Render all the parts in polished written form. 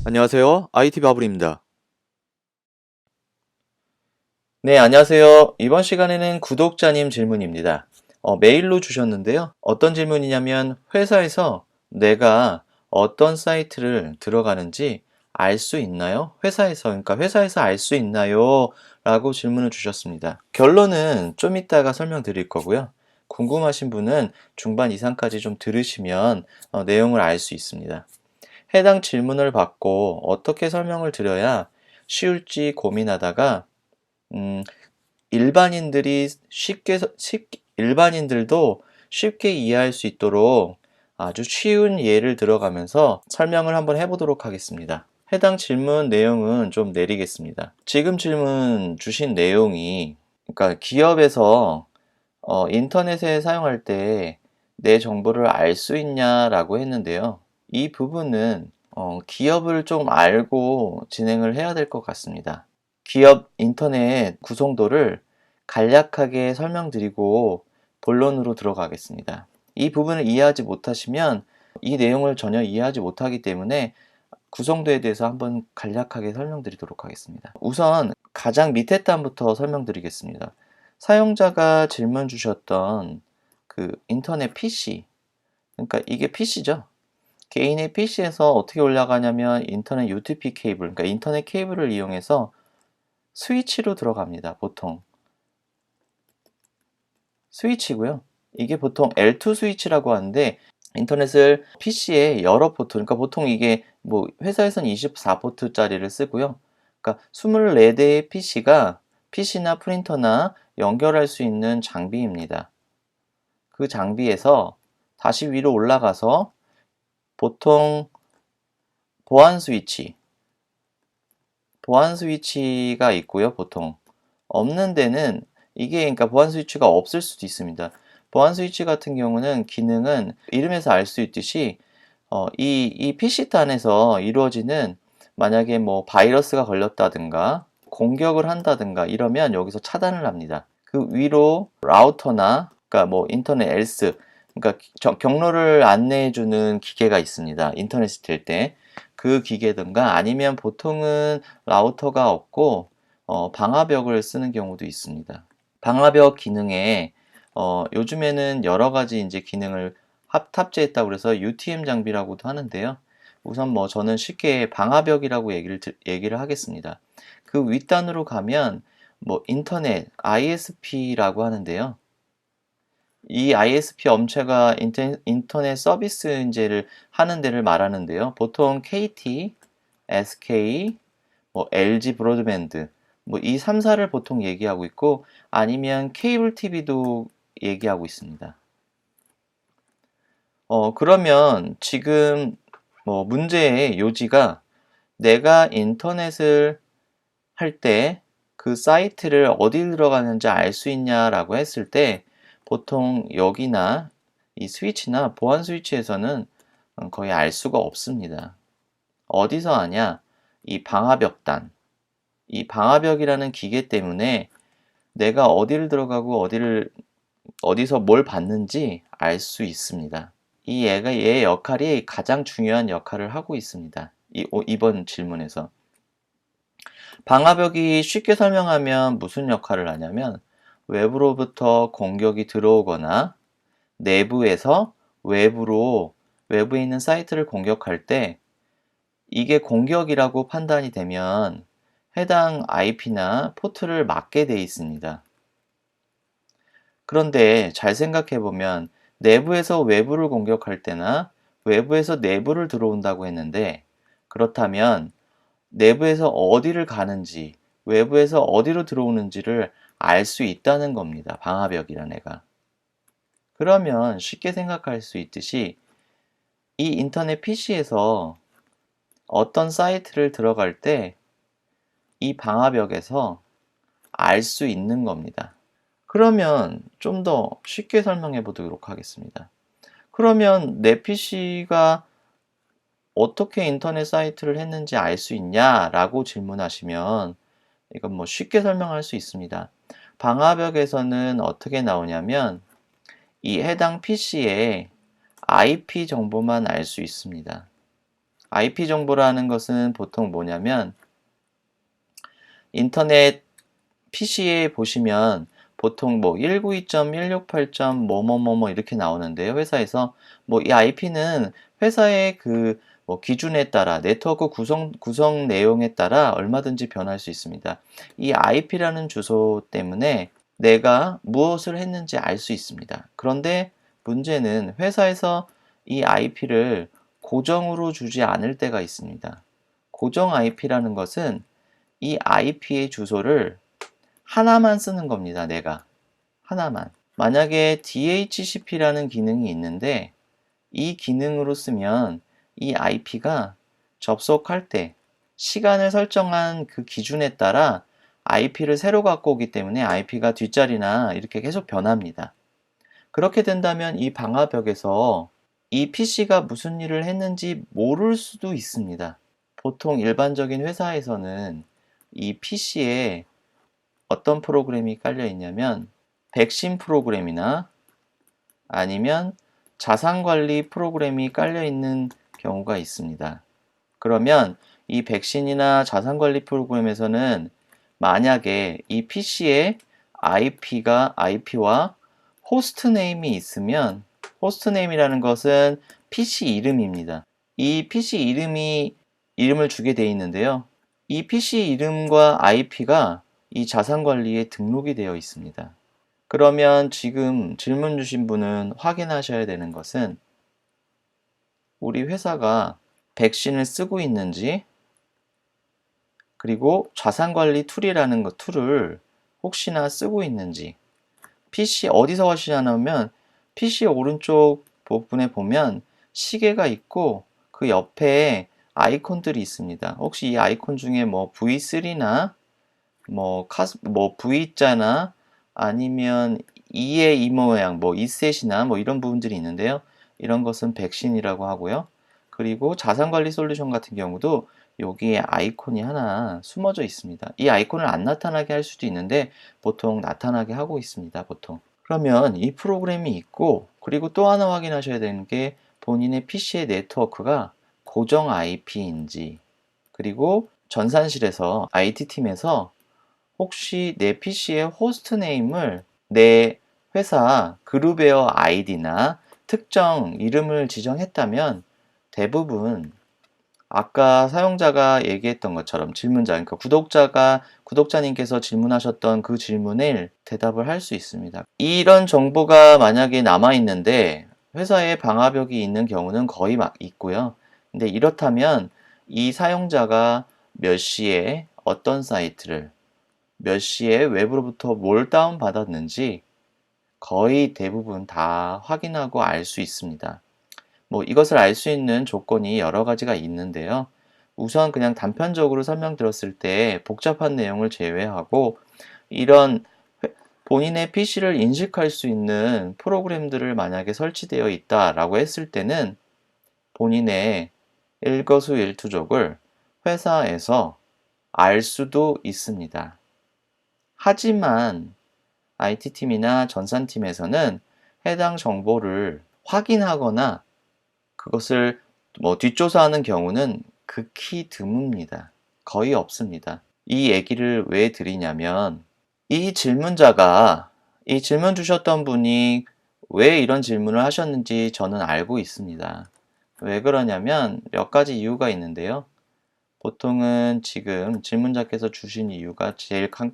안녕하세요. IT 바블입니다. 네, 안녕하세요. 이번 시간에는 구독자님 질문입니다. 메일로 주셨는데요. 어떤 질문이냐면 회사에서 내가 어떤 사이트를 들어가는지 알 수 있나요? 그러니까 회사에서 알 수 있나요? 라고 질문을 주셨습니다. 결론은 좀 이따가 설명드릴 거고요. 궁금하신 분은 중반 이상까지 좀 들으시면 내용을 알 수 있습니다. 해당 질문을 받고 어떻게 설명을 드려야 쉬울지 고민하다가 음, 일반인들이 일반인들도 쉽게 이해할 수 있도록 아주 쉬운 예를 들어가면서 설명을 한번 해보도록 하겠습니다. 해당 질문 내용은 좀 내리겠습니다. 지금 질문 주신 내용이, 그러니까 기업에서 인터넷에 사용할 때 내 정보를 알 수 있냐라고 했는데요. 이 부분은 기업을 좀 알고 진행을 해야 될 것 같습니다. 기업 인터넷 구성도를 간략하게 설명드리고 본론으로 들어가겠습니다. 이 부분을 이해하지 못하시면 이 내용을 전혀 이해하지 못하기 때문에 구성도에 대해서 한번 간략하게 설명드리도록 하겠습니다. 우선 가장 밑에 단부터 설명드리겠습니다. 사용자가 질문 주셨던 그 인터넷 PC, 그러니까 이게 PC죠. 개인의 PC에서 어떻게 올라가냐면 인터넷 UTP 케이블, 그러니까 인터넷 케이블을 이용해서 스위치로 들어갑니다. 보통 스위치고요. 이게 보통 L2 스위치라고 하는데 인터넷을 PC에 여러 포트, 그러니까 보통 이게 뭐 회사에서는 24포트짜리를 쓰고요. 그러니까 24대의 PC나 프린터나 연결할 수 있는 장비입니다. 그 장비에서 다시 위로 올라가서 보통 보안 스위치가 있고요. 보통 없는 데는 이게, 그러니까 보안 스위치가 없을 수도 있습니다. 보안 스위치 같은 경우는 기능은 이름에서 알 수 있듯이 이 PC단에서 이루어지는, 만약에 뭐 바이러스가 걸렸다든가 공격을 한다든가 이러면 여기서 차단을 합니다. 그 위로 라우터나, 그러니까 뭐 인터넷 엘스, 그러니까 경로를 안내해주는 기계가 있습니다. 인터넷이 될 때. 그 기계든가 아니면 보통은 라우터가 없고 방화벽을 쓰는 경우도 있습니다. 방화벽 기능에 요즘에는 여러 가지 이제 기능을 탑재했다고 그래서 UTM 장비라고도 하는데요. 우선 뭐 저는 쉽게 방화벽이라고 얘기를 하겠습니다. 그 윗단으로 가면 뭐 인터넷 ISP라고 하는데요. 이 ISP 업체가 인터넷 서비스인지를 하는 데를 말하는데요. 보통 KT, SK, 뭐 LG 브로드밴드, 뭐 이 3사를 보통 얘기하고 있고, 아니면 케이블 TV도 얘기하고 있습니다. 그러면 지금 뭐 문제의 요지가, 내가 인터넷을 할 때 그 사이트를 어디 들어가는지 알 수 있냐라고 했을 때, 보통 여기나 이 스위치나 보안 스위치에서는 거의 알 수가 없습니다. 어디서 아냐? 이 방화벽단, 이 방화벽이라는 기계 때문에 내가 어디를 들어가고 어디서 뭘 받는지 알 수 있습니다. 얘의 역할이 가장 중요한 역할을 하고 있습니다. 이번 질문에서. 방화벽이 쉽게 설명하면 무슨 역할을 하냐면, 외부로부터 공격이 들어오거나 내부에서 외부에 있는 사이트를 공격할 때 이게 공격이라고 판단이 되면 해당 IP나 포트를 막게 돼 있습니다. 그런데 잘 생각해 보면 내부에서 외부를 공격할 때나 외부에서 내부를 들어온다고 했는데, 그렇다면 내부에서 어디를 가는지, 외부에서 어디로 들어오는지를 알 수 있다는 겁니다. 방화벽이란 애가. 그러면 쉽게 생각할 수 있듯이 이 인터넷 PC에서 어떤 사이트를 들어갈 때 이 방화벽에서 알 수 있는 겁니다. 그러면 좀 더 쉽게 설명해 보도록 하겠습니다. 그러면 내 PC가 어떻게 인터넷 사이트를 했는지 알 수 있냐라고 질문하시면, 이건 뭐 쉽게 설명할 수 있습니다. 방화벽에서는 어떻게 나오냐면 이 해당 PC의 IP 정보만 알 수 있습니다. IP 정보라는 것은 보통 뭐냐면 인터넷 PC에 보시면 보통 뭐 192.168. 뭐뭐뭐뭐 이렇게 나오는데요. 회사에서 뭐 이 IP는 회사의 그 뭐 기준에 따라 네트워크 구성 내용에 따라 얼마든지 변할 수 있습니다. 이 IP라는 주소 때문에 내가 무엇을 했는지 알 수 있습니다. 그런데 문제는 회사에서 이 IP를 고정으로 주지 않을 때가 있습니다. 고정 IP라는 것은 이 IP의 주소를 하나만 쓰는 겁니다. 내가 하나만. 만약에 DHCP라는 기능이 있는데 이 기능으로 쓰면 이 IP가 접속할 때 시간을 설정한 그 기준에 따라 IP를 새로 갖고 오기 때문에 IP가 뒷자리나 이렇게 계속 변합니다. 그렇게 된다면 이 방화벽에서 이 PC가 무슨 일을 했는지 모를 수도 있습니다. 보통 일반적인 회사에서는 이 PC에 어떤 프로그램이 깔려 있냐면 백신 프로그램이나 아니면 자산관리 프로그램이 깔려 있는 경우가 있습니다. 그러면 이 백신이나 자산관리 프로그램에서는 만약에 이 PC에 IP와 호스트네임이 있으면 호스트네임이라는 것은 PC 이름입니다. 이 PC 이름을 주게 되어 있는데요. 이 PC 이름과 IP가 이 자산관리에 등록이 되어 있습니다. 그러면 지금 질문 주신 분은 확인하셔야 되는 것은 우리 회사가 백신을 쓰고 있는지 그리고 자산관리 툴이라는 툴을 혹시나 쓰고 있는지 PC 어디서 하시냐면 PC 오른쪽 부분에 보면 시계가 있고 그 옆에 아이콘들이 있습니다. 혹시 이 아이콘 중에 뭐 V3나 뭐 V자나 아니면 2의 이 모양 뭐 2셋이나 뭐 이런 부분들이 있는데요. 이런 것은 백신이라고 하고요. 그리고 자산관리 솔루션 같은 경우도 여기에 아이콘이 하나 숨어져 있습니다. 이 아이콘을 안 나타나게 할 수도 있는데 보통 나타나게 하고 있습니다. 보통. 그러면 이 프로그램이 있고 그리고 또 하나 확인하셔야 되는 게 본인의 PC의 네트워크가 고정 IP인지 그리고 전산실에서 IT팀에서 혹시 내 PC의 호스트 네임을 내 회사 그룹웨어 아이디나 특정 이름을 지정했다면 대부분 아까 사용자가 얘기했던 것처럼 그러니까 구독자님께서 질문하셨던 그 질문을 대답을 할 수 있습니다. 이런 정보가 만약에 남아 있는데 회사에 방화벽이 있는 경우는 거의 막 있고요. 근데 이렇다면 이 사용자가 몇 시에 어떤 사이트를 몇 시에 외부로부터 뭘 다운받았는지 거의 대부분 다 확인하고 알 수 있습니다. 뭐 이것을 알 수 있는 조건이 여러 가지가 있는데요. 우선 그냥 단편적으로 설명드렸을 때 복잡한 내용을 제외하고 이런 본인의 PC를 인식할 수 있는 프로그램들을 만약에 설치되어 있다라고 했을 때는 본인의 일거수일투족을 회사에서 알 수도 있습니다. 하지만 IT팀이나 전산팀에서는 해당 정보를 확인하거나 그것을 뭐 뒷조사하는 경우는 극히 드뭅니다. 거의 없습니다. 이 얘기를 왜 드리냐면 이 질문 주셨던 분이 왜 이런 질문을 하셨는지 저는 알고 있습니다. 왜 그러냐면 몇 가지 이유가 있는데요. 보통은 지금 질문자께서 주신 이유가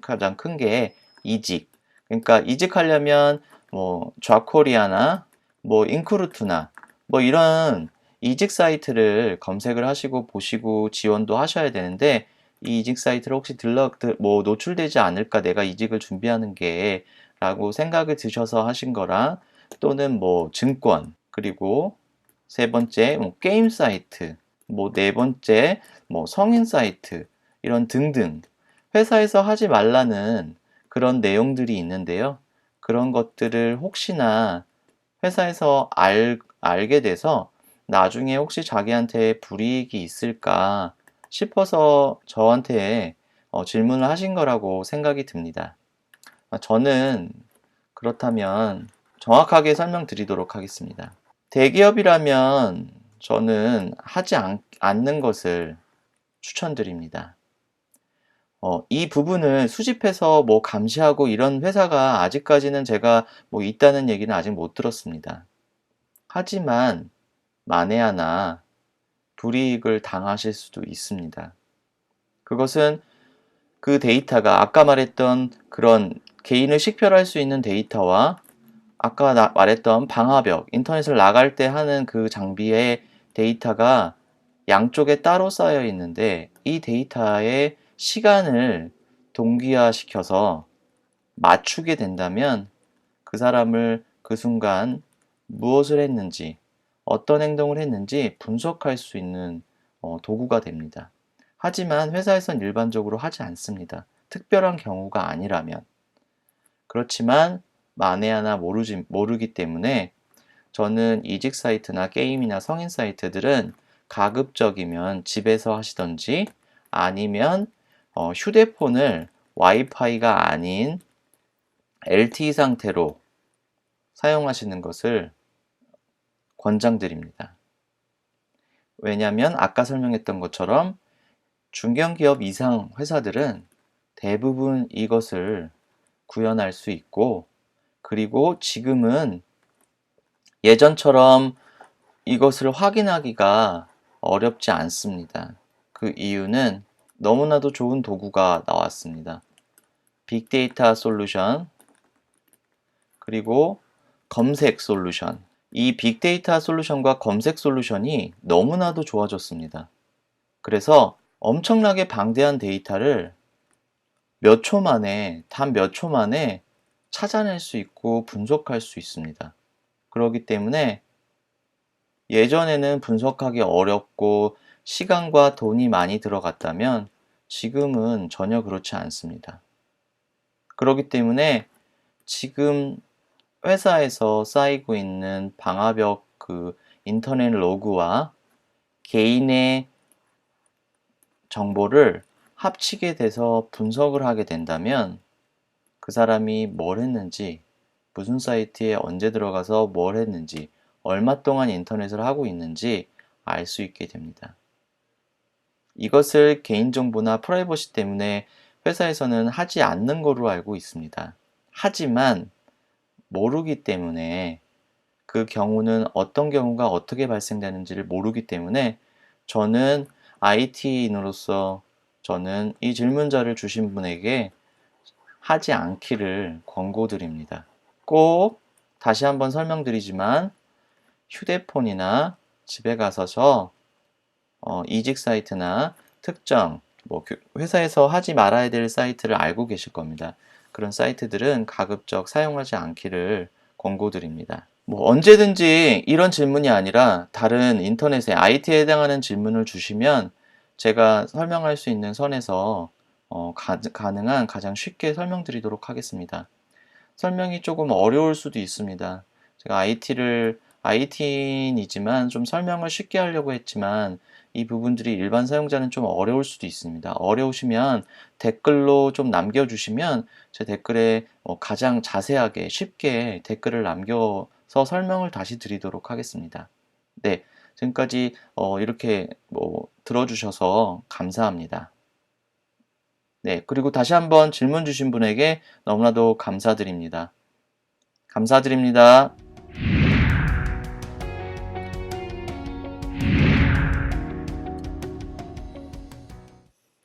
가장 큰 게 이직. 그러니까 이직하려면 뭐 좌코리아나 뭐 인크루트나 뭐 이런 이직 사이트를 검색을 하시고 보시고 지원도 하셔야 되는데 이 이직 사이트를 혹시 뭐 노출되지 않을까 내가 이직을 준비하는 게 라고 생각을 드셔서 하신 거랑 또는 뭐 증권 그리고 세 번째 뭐 게임 사이트 뭐 네 번째 뭐 성인 사이트 이런 등등 회사에서 하지 말라는 그런 내용들이 있는데요. 그런 것들을 혹시나 회사에서 알게 돼서 나중에 혹시 자기한테 불이익이 있을까 싶어서 저한테 질문을 하신 거라고 생각이 듭니다. 저는 그렇다면 정확하게 설명드리도록 하겠습니다. 대기업이라면 저는 하지 않는 것을 추천드립니다. 이 부분을 수집해서 뭐 감시하고 이런 회사가 아직까지는 제가 뭐 있다는 얘기는 아직 못 들었습니다. 하지만 만에 하나 불이익을 당하실 수도 있습니다. 그것은 그 데이터가 아까 말했던 그런 개인을 식별할 수 있는 데이터와 아까 말했던 방화벽, 인터넷을 나갈 때 하는 그 장비의 데이터가 양쪽에 따로 쌓여 있는데 이 데이터의 시간을 동기화시켜서 맞추게 된다면 그 사람을 그 순간 무엇을 했는지, 어떤 행동을 했는지 분석할 수 있는 도구가 됩니다. 하지만 회사에선 일반적으로 하지 않습니다. 특별한 경우가 아니라면. 그렇지만 만에 하나 모르기 때문에 저는 이직 사이트나 게임이나 성인 사이트들은 가급적이면 집에서 하시던지 아니면 휴대폰을 와이파이가 아닌 LTE 상태로 사용하시는 것을 권장드립니다. 왜냐하면 아까 설명했던 것처럼 중견기업 이상 회사들은 대부분 이것을 구현할 수 있고, 그리고 지금은 예전처럼 이것을 확인하기가 어렵지 않습니다. 그 이유는 너무나도 좋은 도구가 나왔습니다. 빅데이터 솔루션, 그리고 검색 솔루션. 이 빅데이터 솔루션과 검색 솔루션이 너무나도 좋아졌습니다. 그래서 엄청나게 방대한 데이터를 몇 초 만에, 단 몇 초 만에 찾아낼 수 있고 분석할 수 있습니다. 그렇기 때문에 예전에는 분석하기 어렵고 시간과 돈이 많이 들어갔다면 지금은 전혀 그렇지 않습니다. 그렇기 때문에 지금 회사에서 쌓이고 있는 방화벽 그 인터넷 로그와 개인의 정보를 합치게 돼서 분석을 하게 된다면 그 사람이 뭘 했는지, 무슨 사이트에 언제 들어가서 뭘 했는지, 얼마 동안 인터넷을 하고 있는지 알 수 있게 됩니다. 이것을 개인정보나 프라이버시 때문에 회사에서는 하지 않는 거로 알고 있습니다. 하지만 모르기 때문에 그 경우는 어떤 경우가 어떻게 발생되는지를 모르기 때문에 저는 IT인으로서 저는 이 질문자를 주신 분에게 하지 않기를 권고드립니다. 꼭 다시 한번 설명드리지만 휴대폰이나 집에 가서서 이직 사이트나 특정 뭐 회사에서 하지 말아야 될 사이트를 알고 계실 겁니다. 그런 사이트들은 가급적 사용하지 않기를 권고드립니다. 뭐 언제든지 이런 질문이 아니라 다른 인터넷에 IT에 해당하는 질문을 주시면 제가 설명할 수 있는 선에서 가능한 가장 쉽게 설명드리도록 하겠습니다. 설명이 조금 어려울 수도 있습니다. 제가 IT인이지만 좀 설명을 쉽게 하려고 했지만 이 부분들이 일반 사용자는 좀 어려울 수도 있습니다. 어려우시면 댓글로 좀 남겨주시면 제 댓글에 가장 자세하게 쉽게 댓글을 남겨서 설명을 다시 드리도록 하겠습니다. 네, 지금까지 이렇게 들어주셔서 감사합니다. 네, 그리고 다시 한번 질문 주신 분에게 너무나도 감사드립니다. 감사드립니다.